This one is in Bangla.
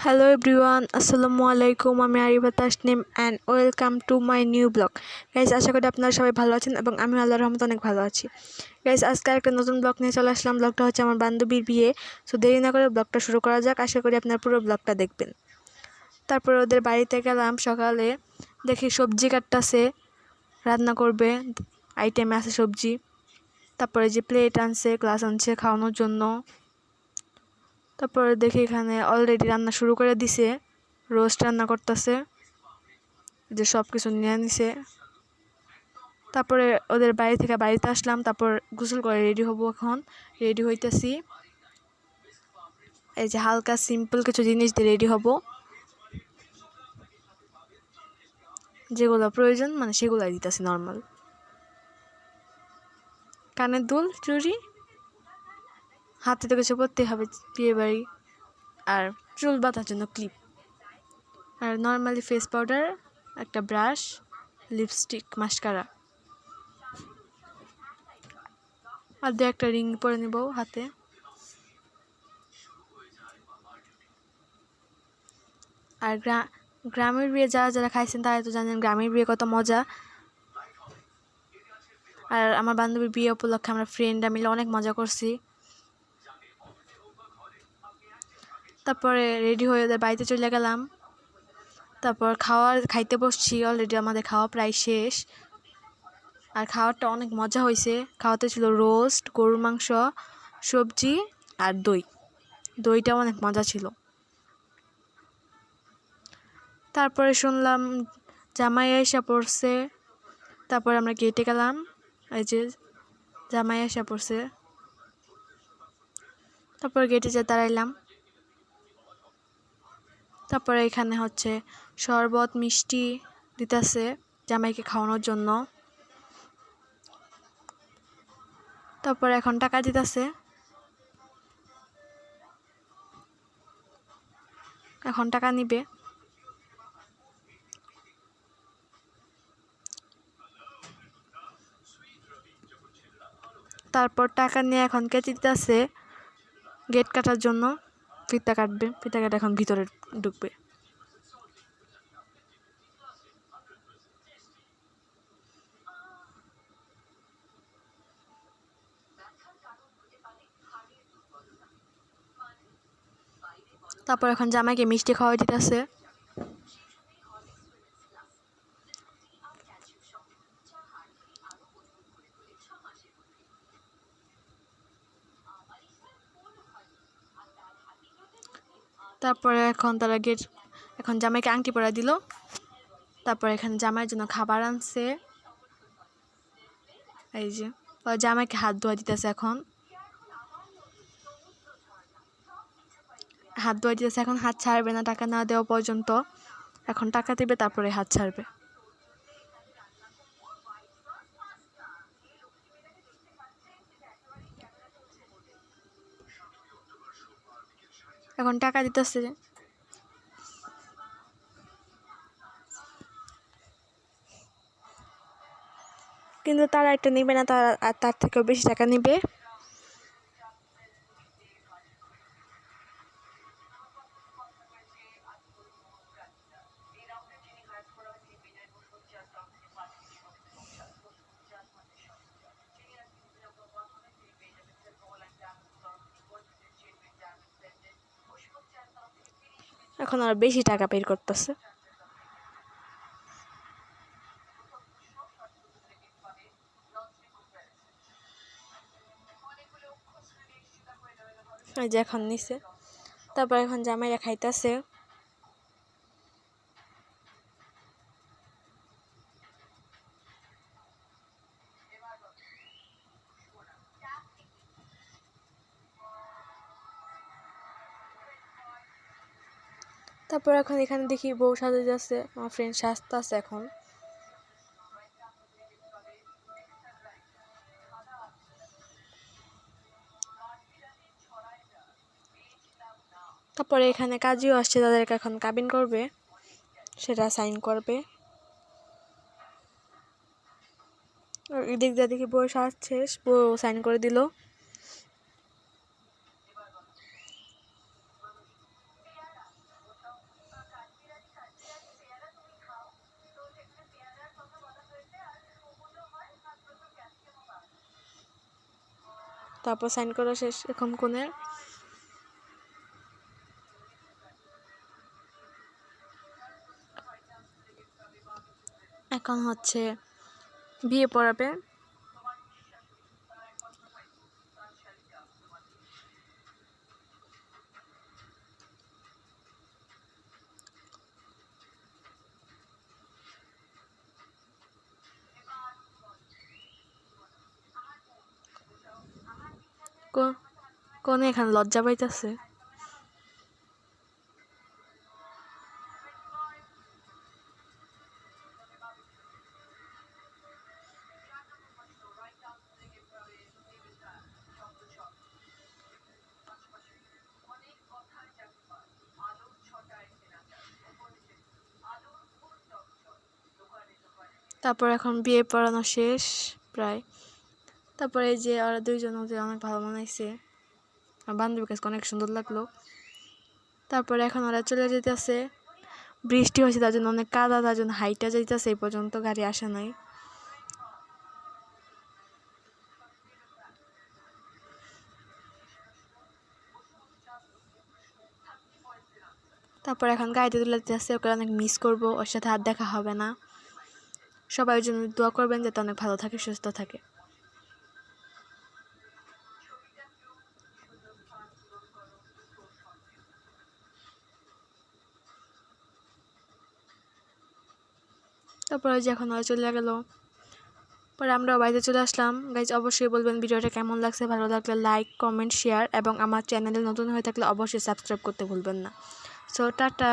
Hello everyone, আসসালামু আলাইকুম। আমি Ariba Tasnim and welcome to my new blog. Guys, আশা করি আপনারা সবাই ভালো আছেন এবং আমি আল্লাহর রহমতে অনেক ভালো আছি। গাইজ, আজকে একটা নতুন ব্লগ নিয়ে চলে আসলাম। ব্লগটা হচ্ছে আমার বান্ধবীর বিয়ে। সো দেরি না করে ব্লগটা শুরু করা যাক। আশা করি আপনারা পুরো ব্লগটা দেখবেন। তারপরে ওদের বাড়িতে গেলাম সকালে, দেখি সবজি কাটতেছে, রান্না করবে, আইটেমে আছে সবজি। তারপরে যে প্লেট আনছে, গ্লাস আনছে খাওয়ানোর জন্য। তারপরে দেখি এখানে অলরেডি রান্না শুরু করে দিছে, রোস্ট রান্না করতেছে, যে সব কিছু নিয়ে নিছে। তারপরে ওদের বাড়ি থেকে বাড়িতে আসলাম, তারপর গোসল করে রেডি হব। এখন রেডি হইতেছি, এই যে হালকা সিম্পল কিছু জিনিস দিয়ে রেডি হব, যেগুলো প্রয়োজন মানে সেগুলাই দিতেছি। নর্মাল কানের দুল, চুড়ি, হাতে তো কিছু পরতে হবে বিয়ে বাড়ি, আর চুল বাঁধার জন্য ক্লিপ, আর নর্মালি ফেস পাউডার, একটা ব্রাশ, লিপস্টিক, মাস্কারা, আর দু একটা রিং পরে নেব হাতে। আর গ্রামের বিয়ে যারা যারা খাইছেন তারা তো জানেন গ্রামের বিয়ে কত মজা। আর আমার বান্ধবীর বিয়ে উপলক্ষে আমরা ফ্রেন্ডরা মিলে অনেক মজা করছি। তারপরে রেডি হয়ে ওদের বাড়িতে চলে গেলাম। তারপর খাইতে বসছি। অলরেডি আমাদের খাওয়া প্রায় শেষ, আর খাওয়াটা অনেক মজা হয়েছে। খাওয়াতে ছিল রোস্ট, গরুর মাংস, সবজি আর দইটাও অনেক মজা ছিল। তারপরে শুনলাম জামাই এসে পড়ছে। তারপর আমরা গেটে গেলাম, এই যে জামাই এসে পড়ছে। তারপর গেটে যে দাঁড়াইলাম। তারপরে এখানে হচ্ছে শরবত, মিষ্টি দিতেছে জামাইকে খাওয়ানোর জন্য। তারপরে এখন টাকা দিতেছে, এখন টাকা নিবে। তারপর টাকা নিয়ে এখন কেটে দিতেছে গেট কাটার জন্য। ফিতা কাটবে, ফিতা কাটা এখন ভিতরে ঢুকবে। তারপর এখন জামাইকে মিষ্টি খাওয়াই দিতেছে। তারপরে এখন তারা এখন জামাইকে আংটি পরা দিল। তারপর এখানে জামাইয়ের জন্য খাবার আনছে, এই যে জামাইকে হাত ধোয়া দিতেছে। এখন হাত ধোয়া দিতেছে, এখন হাত ছাড়বে না টাকা না দেওয়া পর্যন্ত। এখন টাকা দিবে, তারপরে হাত ছাড়বে। এখন টাকা দিতেছে, কিন্তু তারা একটা নিবে না, তার থেকেও বেশি টাকা নিবে। এখন আর বেশি টাকা বের করতেছে। এই যে এখন নিছে। তারপর এখন জামাইরা খাইতেছে। তারপর এখন এখানে দেখি বউ সাজে যাচ্ছে, আমার ফ্রেন্ড সাজতে আছে এখন। তারপরে এখানে কাজীও আসছে, তাদেরকে এখন কাবিন করবে, সেটা সাইন করবে। আর এদিক দিয়ে দেখি বউ সাজছে, বউ সাইন করে দিল। তারপর সাইন করা শেষ। এখন কোণের এখন হচ্ছে বিয়ে পড়াবে। কোনে এখানে লজ্জা পাইতেছে। তারপর এখন বিয়ে পড়ানো শেষ প্রায়। তারপরে এই যে ওরা দুইজন ওদের অনেক ভালো মানাইছে, আমার বান্ধবীর কাছে অনেক সুন্দর লাগলো। তারপরে এখন ওরা চলে যেতেছে। বৃষ্টি হয়েছে তার জন্য অনেক কাদা, তার জন্য হাইটা যেতেছে, এই পর্যন্ত গাড়ি আসে নাই। তারপর এখন গাড়িতে তুলে যেতেছে। ওকে অনেক মিস করবো, ওর সাথে আর দেখা হবে না। সবাই ওর জন্য দোয়া করবেন যাতে অনেক ভালো থাকে, সুস্থ থাকে। তারপরে যে এখন ওরা চলে গেল, পরে আমরাও বাড়িতে চলে আসলাম। গাইজ অবশ্যই বলবেন ভিডিওটা কেমন লাগছে, ভালো লাগলে লাইক, কমেন্ট, শেয়ার এবং আমার চ্যানেলে নতুন হয়ে থাকলে অবশ্যই সাবস্ক্রাইব করতে ভুলবেন না। So tata.